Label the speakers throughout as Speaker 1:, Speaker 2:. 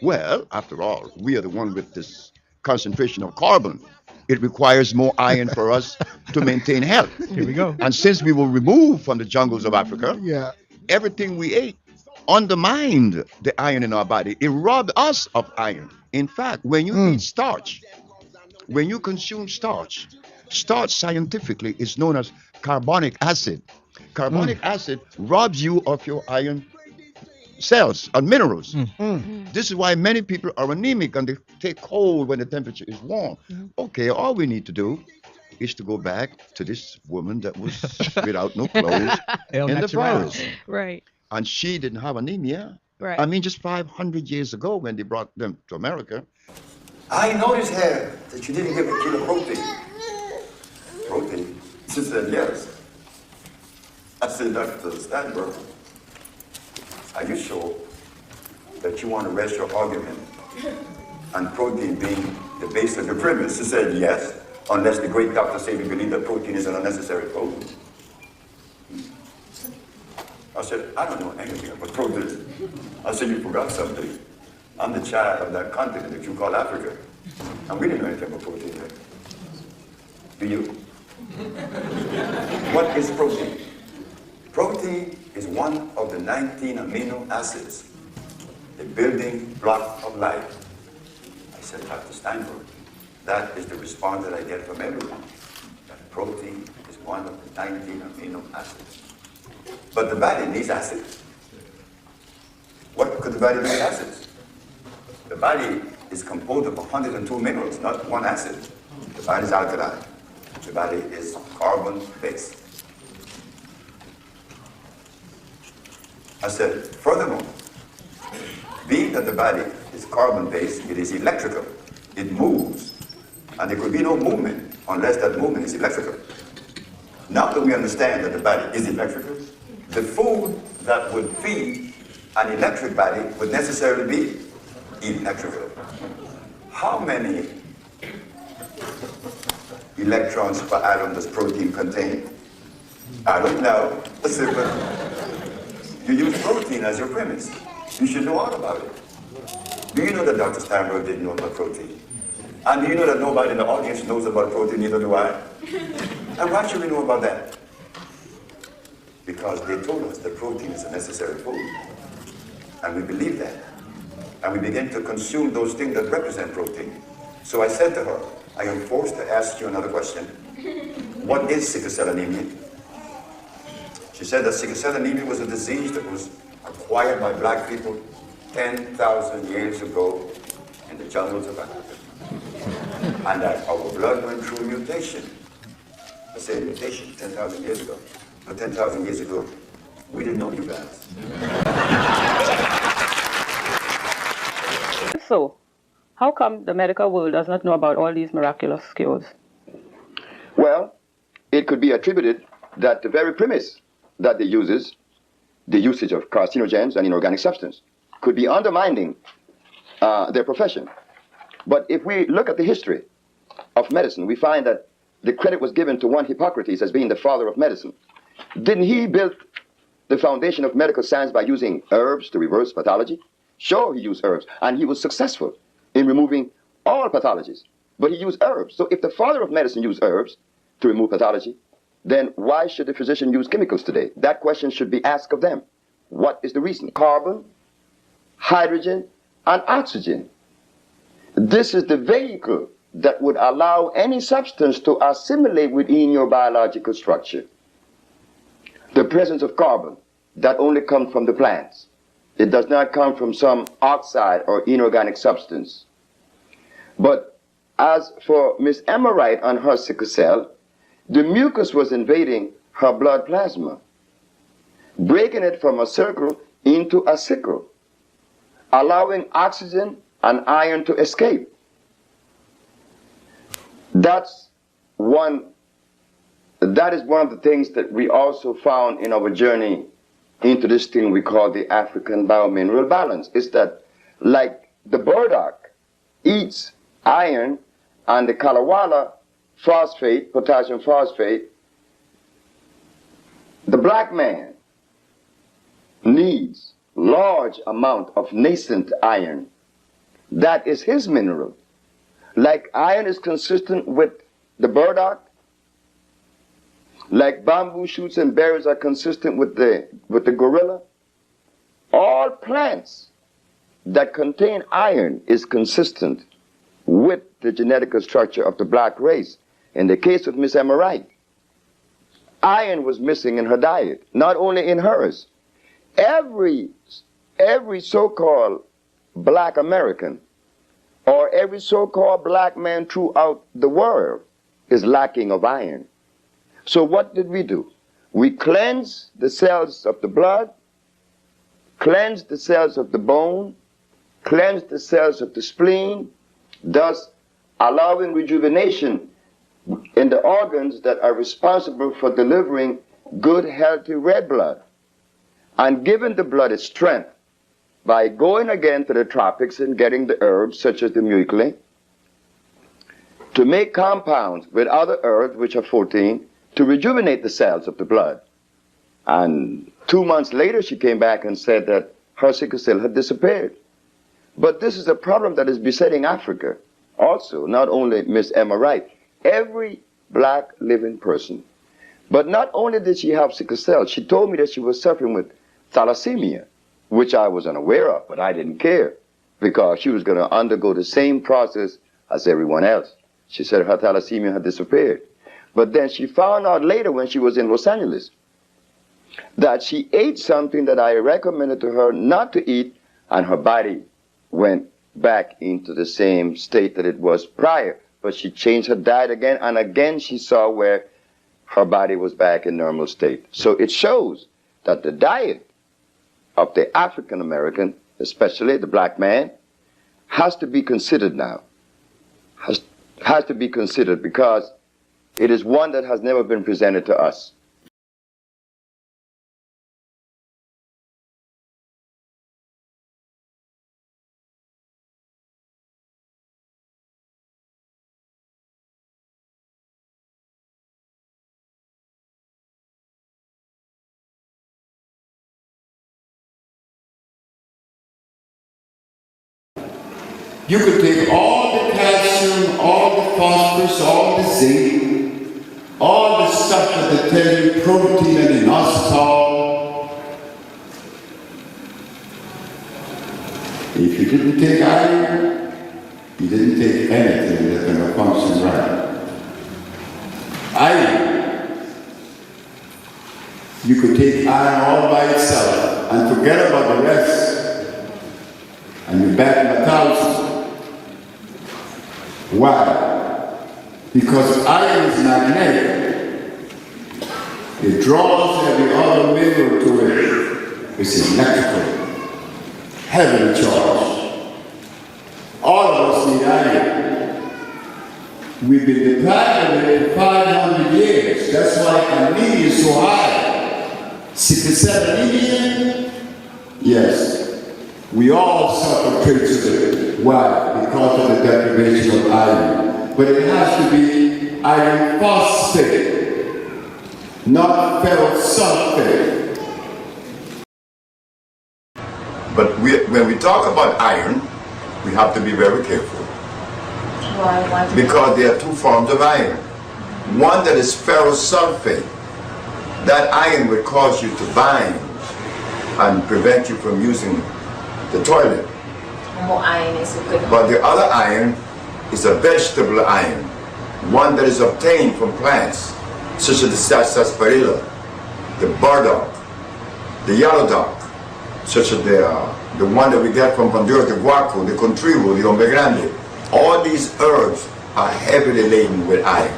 Speaker 1: Well, after all, we are the one with this concentration of carbon. It requires more iron for us to maintain health.
Speaker 2: Here we go.
Speaker 1: And since we were removed from the jungles of Africa,
Speaker 3: Yeah.
Speaker 1: everything we ate undermined the iron in our body. It robbed us of iron. In fact, when you eat
Speaker 3: Mm.
Speaker 1: starch, when you consume starch, starch scientifically is known as carbonic acid.
Speaker 3: Mm.
Speaker 1: Carbonic acid robs you of your iron cells and minerals.
Speaker 2: Mm.
Speaker 3: Mm.
Speaker 1: This is why many people are anemic and they take cold when the temperature is warm. Okay, all we need to do is to go back to this woman that was without no clothes
Speaker 2: El
Speaker 1: in the
Speaker 2: natural.
Speaker 1: forest.
Speaker 4: Right.
Speaker 1: And she didn't have anemia. I
Speaker 4: Right.
Speaker 1: mean, just 500 years ago when they brought them to America.
Speaker 5: I noticed here that you didn't give a kid a protein. Protein? She said, yes. I said, Dr. Stanberg, are you sure that you want to rest your argument on protein being the base of the premise? She said, yes, unless the great Dr. Sebi believed that protein is an unnecessary food. I said, I don't know anything about protein. I said, you forgot something. I'm the child of that continent that you call Africa. And we didn't know anything about protein then. Do you? What is protein? Protein is one of the 19 amino acids, the building block of life. I said, Dr. Steinberg, that is the response that I get from everyone. That protein is one of the 19 amino acids. But the body needs acids. What could the body do with acids? The body is composed of 102 minerals, not one acid. The body is alkaline. The body is carbon-based. I said, furthermore, being that the body is carbon-based, it is electrical. It moves. And there could be no movement unless that movement is electrical. Now that we understand that the body is electrical, the food that would feed an electric body would necessarily be electrical. How many electrons per atom does protein contain? I don't know. Listen, but you use protein as your premise. You should know all about it. Do you know that Dr. Steinberg didn't know about protein? And do you know that nobody in the audience knows about protein, neither do I? And why should we know about that? Because they told us that protein is a necessary food. And we believe that. And we begin to consume those things that represent protein. So I said to her, I am forced to ask you another question. What is sickle cell anemia? She said that sickle cell anemia was a disease that was acquired by black people 10,000 years ago in the jungles of Africa. And that our blood went through a mutation. I say mutation 10,000 years ago. But 10,000 years ago, we didn't know you guys.
Speaker 6: So, how come the medical world does not know about all these miraculous cures?
Speaker 1: Well, it could be attributed that the very premise that they uses, the usage of carcinogens and inorganic substance, could be undermining their profession. But if we look at the history of medicine, we find that the credit was given to one Hippocrates as being the father of medicine. Didn't he build the foundation of medical science by using herbs to reverse pathology? Sure, he used herbs, and he was successful in removing all pathologies. But he used herbs. So if the father of medicine used herbs to remove pathology, then why should the physician use chemicals today? That question should be asked of them. What is the reason? Carbon, hydrogen, and oxygen. This is the vehicle that would allow any substance to assimilate within your biological structure. The presence of carbon, that only comes from the plants. It does not come from some oxide or inorganic substance. But as for Miss Emma Wright and her sickle cell, the mucus was invading her blood plasma, breaking it from a circle into a sickle, allowing oxygen and iron to escape. That is one of the things that we also found in our journey into this thing we call the African biomineral balance, is that like the burdock eats iron and the kalawala phosphate, potassium phosphate, the black man needs large amount of nascent iron that is his mineral. Like iron is consistent with the burdock, like bamboo shoots and berries are consistent with the gorilla, all plants that contain iron is consistent with the genetic structure of the black race. In the case of Miss Emma Wright, iron was missing in her diet, not only in hers. Every so-called black American or every so-called black man throughout the world is lacking of iron. So what did we do? We cleansed the cells of the blood, cleansed the cells of the bone, cleansed the cells of the spleen, thus allowing rejuvenation in the organs that are responsible for delivering good, healthy red blood, and giving the blood its strength by going again to the tropics and getting the herbs such as the mucilage to make compounds with other herbs, which are 14, to rejuvenate the cells of the blood. And 2 months later, she came back and said that her sickle cell had disappeared. But this is a problem that is besetting Africa also, not only Miss Emma Wright, every black living person. But not only did she have sickle cell, she told me that she was suffering with thalassemia, which I was unaware of, but I didn't care because she was going to undergo the same process as everyone else. She said her thalassemia had disappeared. But then she found out later when she was in Los Angeles that she ate something that I recommended to her not to eat, and her body went back into the same state that it was prior. But she changed her diet again, and again she saw where her body was back in normal state. So it shows that the diet of the African American, especially the black man, has to be considered now. Has to be considered because it is one that has never been presented to us.
Speaker 2: You could take all the calcium, all the phosphorus, all the zinc, all the stuff that they tell you, protein and inositol. If you didn't take iron, you didn't take anything that's going to function right. Iron, you could take iron all by itself and forget about the rest, and you're back in 1,000. Why? Because iron is magnetic. It draws every other mineral to it. It's electrical, heavily charged. All of us need iron. We've been deprived of it for 500 years. That's why anemia is so high. Sickle cell anemia? Yes. We all suffer traits of it. Why? Because of the deprivation of iron. But it has to be iron phosphate, not ferrosulfate.
Speaker 5: But when we talk about iron, we have to be very careful.
Speaker 3: Why?
Speaker 5: Because there are two forms of iron. One that is ferrosulfate. That iron will cause you to bind and prevent you from using the toilet.
Speaker 3: More iron is a good.
Speaker 5: But the other iron is a vegetable iron, one that is obtained from plants, such as the sarsaparilla, the burdock, the yellow dock, such as the one that we get from Honduras, the guaco, the contribu, the hombre grande. All these herbs are heavily laden with iron.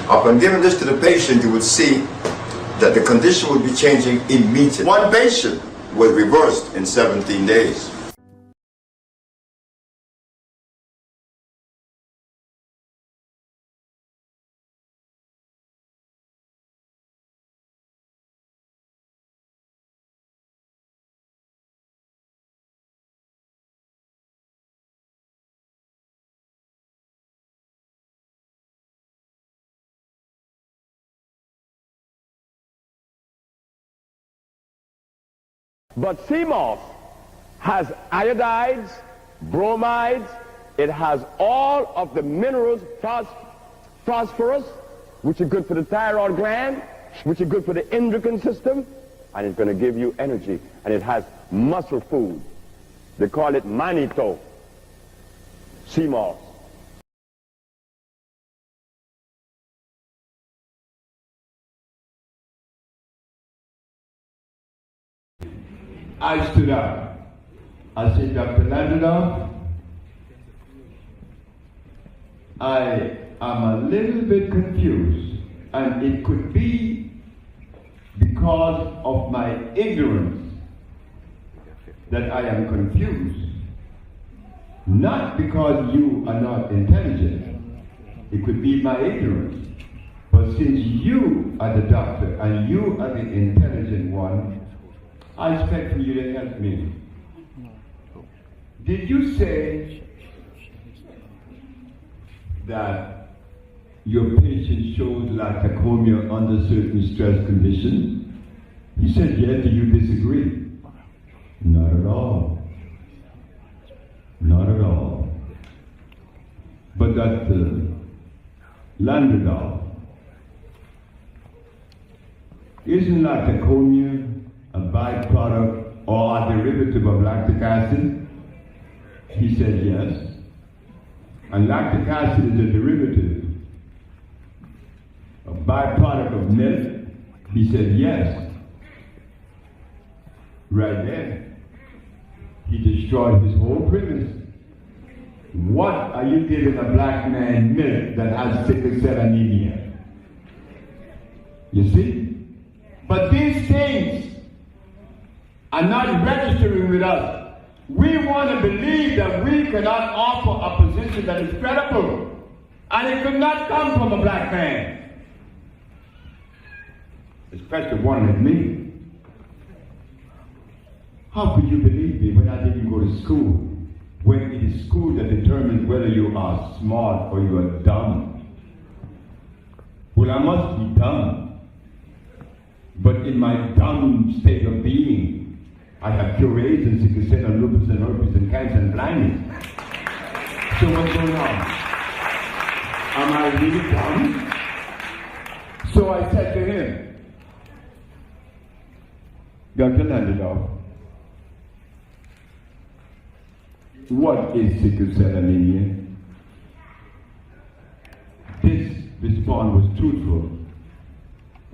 Speaker 5: Upon giving this to the patient, you will see that the condition will be changing immediately. One patient was reversed in 17 days.
Speaker 4: But sea moss has iodides, bromides. It has all of the minerals, phosphorus, which are good for the thyroid gland, which are good for the endocrine system, and it's going to give you energy. And it has muscle food. They call it manito, sea moss.
Speaker 2: I stood up. I said, Dr. Landau, I am a little bit confused, and it could be because of my ignorance that I am confused. Not because you are not intelligent. It could be my ignorance. But since you are the doctor and you are the intelligent one, I expect for you to help me. Did you say that your patient shows lactocomia under certain stress conditions? He said, yes. Do you disagree? Not at all. Not at all. But Dr. Landau, isn't lactocomia a byproduct or a derivative of lactic acid? He said yes. And lactic acid is a derivative, a byproduct of milk. He said yes. Right there. He destroyed his whole premise. What are you giving a black man milk that has sickle cell anemia? You see? But these things are not registering with us. We want to believe that we cannot offer a position that is credible. And it could not come from a black man. Especially one like me. How could you believe me when I didn't go to school? When it is school that determines whether you are smart or you are dumb. Well, I must be dumb. But in my dumb state of being, I have cure AIDS and sickle cell and lupus and herpes and cancer and blindness. So what's going on? Am I really dumb? So I said to him, Dr. Landau, what is sickle cell anemia? This response was truthful.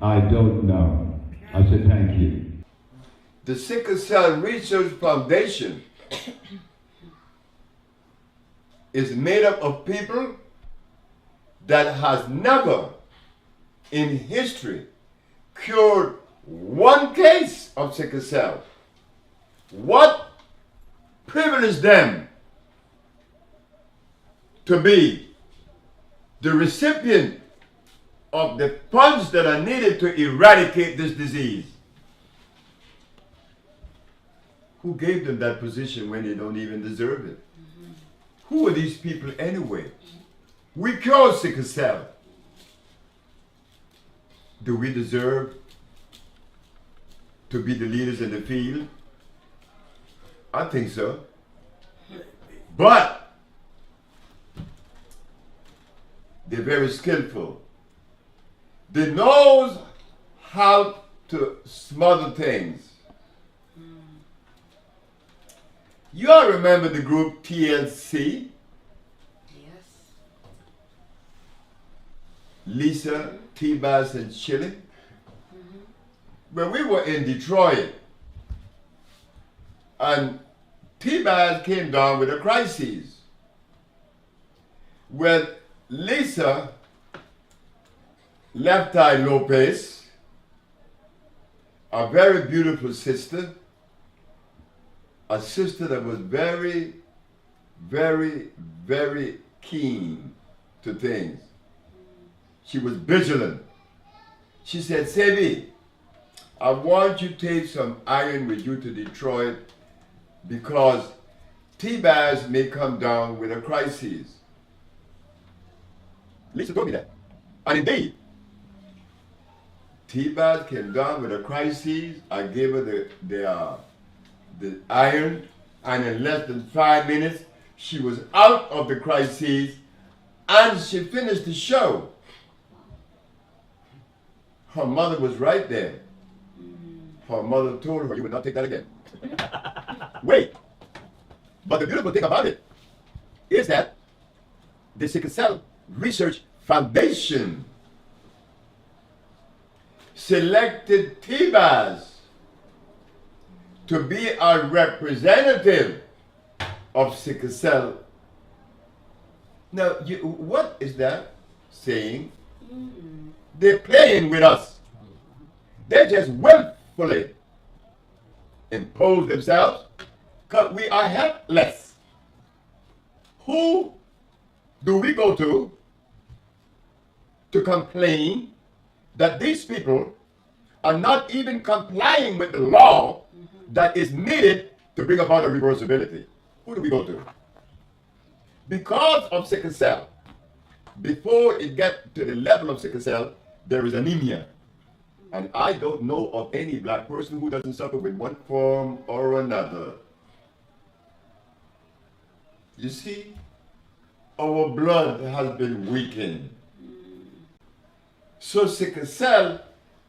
Speaker 2: I don't know. I said, thank you. The Sickle Cell Research Foundation is made up of people that has never in history cured one case of sickle cell. What privileged them to be the recipient of the funds that are needed to eradicate this disease? Who gave them that position when they don't even deserve it? Mm-hmm. Who are these people anyway? We cure sickle cell. Do we deserve to be the leaders in the field? I think so. But they're very skillful. They knows how to smother things. You all remember the group TLC?
Speaker 7: Yes.
Speaker 2: Lisa, T-Bass, and Chili? Mm-hmm. When we were in Detroit, and T-Bass came down with a crisis. When Lisa Left Eye Lopez, a very beautiful sister, a sister that was very, very, very keen to things. She was vigilant. She said, Sebi, I want you to take some iron with you to Detroit because T-Baz may come down with a crisis. Lisa told me that. And indeed, T-Baz came down with a crisis. I gave her the iron, and in less than 5 minutes, she was out of the crisis, and she finished the show. Her mother was right there. Her mother told her, "You will not take that again." Wait. But the beautiful thing about it is that the Sickle Cell Research Foundation selected T-Baz to be a representative of sickle cell. Now, what is that saying? They're playing with us. They just willfully impose themselves because we are helpless. Who do we go to complain that these people are not even complying with the law that is needed to bring about a reversibility? Who do we go to? Because of sickle cell, before it gets to the level of sickle cell, there is anemia. And I don't know of any black person who doesn't suffer with one form or another. You see, our blood has been weakened. So sickle cell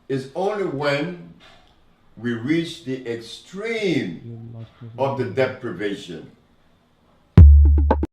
Speaker 2: is only when we reach the extreme of the deprivation.